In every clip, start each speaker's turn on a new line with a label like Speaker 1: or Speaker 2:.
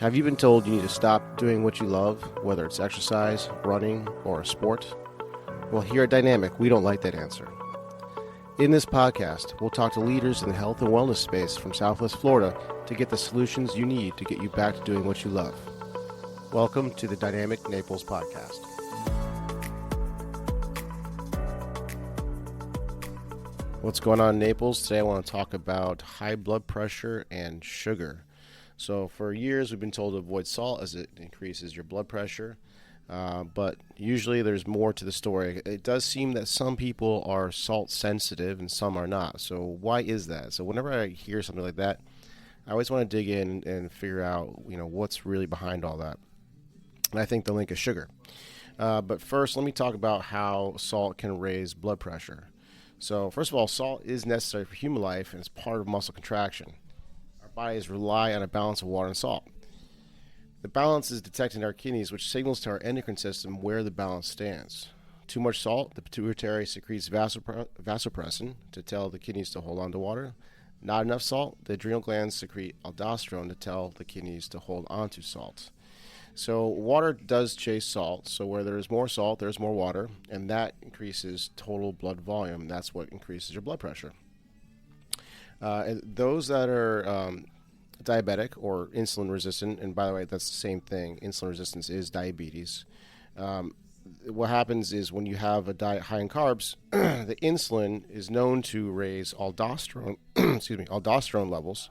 Speaker 1: Have you been told you need to stop doing what you love, whether it's exercise, running, or a sport? Well, here at Dynamic, we don't like that answer. In this podcast, we'll talk to leaders in the health and wellness space from Southwest Florida to get the solutions you need to get you back to doing what you love. Welcome to the Dynamic Naples Podcast. What's going on in Naples? Today I want to talk about high blood pressure and sugar. So for years we've been told to avoid salt as it increases your blood pressure, but usually there's more to the story. It does seem that some people are salt sensitive and some are not. So why is that? So whenever I hear something like that, I always want to dig in and figure out, what's really behind all that. And I think the link is sugar. But first, let me talk about how salt can raise blood pressure. So first of all, salt is necessary for human life and it's part of muscle contraction. Bodies rely on a balance of water and salt. The balance is detected in our kidneys, which signals to our endocrine system where the balance stands. Too much salt, the pituitary secretes vasopressin to tell the kidneys to hold on to water. Not enough salt, the adrenal glands secrete aldosterone to tell the kidneys to hold on to salt. So water does chase salt, so where there's more salt, there's more water, and that increases total blood volume. That's what increases your blood pressure. And those that are diabetic or insulin resistant, and by the way, that's the same thing. Insulin resistance is diabetes. What happens is when you have a diet high in carbs, the insulin is known to raise aldosterone levels.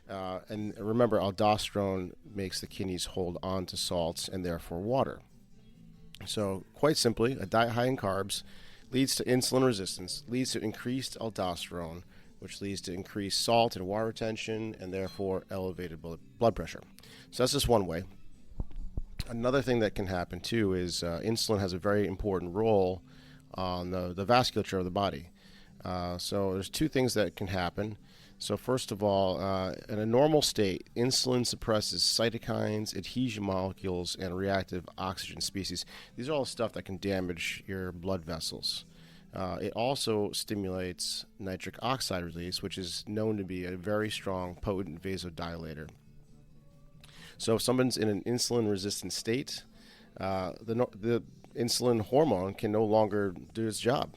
Speaker 1: And remember, aldosterone makes the kidneys hold on to salts and therefore water. So quite simply, a diet high in carbs leads to insulin resistance, leads to increased aldosterone, which leads to increased salt and water retention and therefore elevated blood pressure. So that's just one way. Another thing that can happen too is insulin has a very important role on the vasculature of the body. So there's two things that can happen. So first of all, in a normal state, insulin suppresses cytokines, adhesion molecules, and reactive oxygen species. These are all stuff that can damage your blood vessels. It also stimulates nitric oxide release, which is known to be a very strong, potent vasodilator. So if someone's in an insulin-resistant state, the insulin hormone can no longer do its job.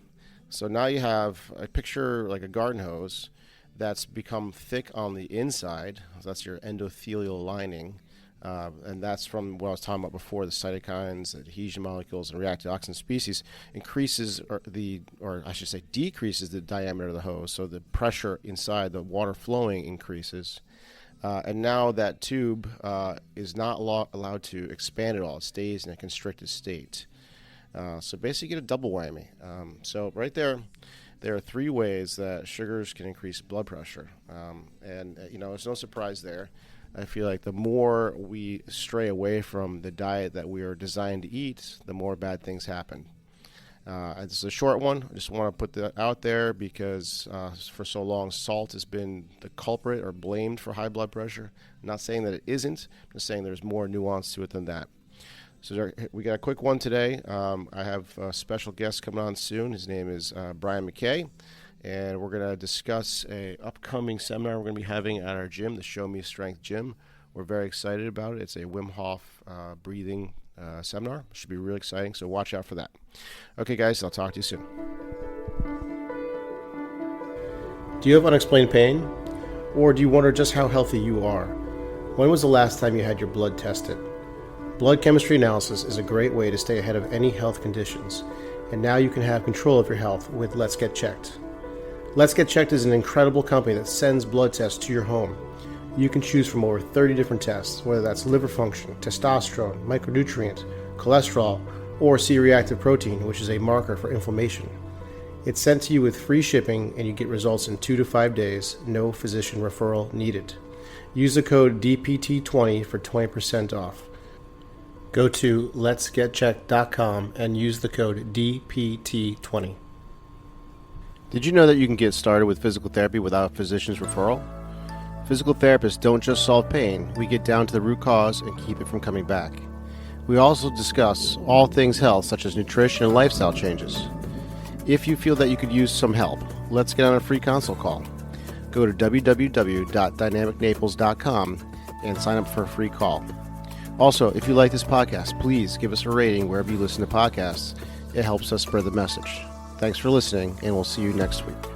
Speaker 1: So now you have a picture like a garden hose that's become thick on the inside. That's your endothelial lining. And that's from what I was talking about before, the cytokines, the adhesion molecules, and reactive oxygen species decreases the diameter of the hose. So the pressure inside, the water flowing increases. And now that tube is not allowed to expand at all. It stays in a constricted state. So basically you get a double whammy. So right there are three ways that sugars can increase blood pressure. There's no surprise there. I feel like the more we stray away from the diet that we are designed to eat, the more bad things happen. This is a short one. I just want to put that out there because for so long, salt has been the culprit or blamed for high blood pressure. I'm not saying that it isn't. I'm just saying there's more nuance to it than that. So we got a quick one today. I have a special guest coming on soon. His name is Brian McKay. And we're going to discuss a upcoming seminar we're going to be having at our gym, the Show Me Strength Gym. We're very excited about it. It's a Wim Hof breathing seminar. It should be really exciting, so watch out for that. Okay, guys, I'll talk to you soon. Do you have unexplained pain? Or do you wonder just how healthy you are? When was the last time you had your blood tested? Blood chemistry analysis is a great way to stay ahead of any health conditions. And now you can have control of your health with Let's Get Checked. Let's Get Checked is an incredible company that sends blood tests to your home. You can choose from over 30 different tests, whether that's liver function, testosterone, micronutrient, cholesterol, or C-reactive protein, which is a marker for inflammation. It's sent to you with free shipping and you get results in 2 to 5 days, no physician referral needed. Use the code DPT20 for 20% off. Go to letsgetchecked.com and use the code DPT20. Did you know that you can get started with physical therapy without a physician's referral? Physical therapists don't just solve pain, we get down to the root cause and keep it from coming back. We also discuss all things health, such as nutrition and lifestyle changes. If you feel that you could use some help, let's get on a free consult call. Go to www.dynamicnaples.com and sign up for a free call. Also, if you like this podcast, please give us a rating wherever you listen to podcasts. It helps us spread the message. Thanks for listening, and we'll see you next week.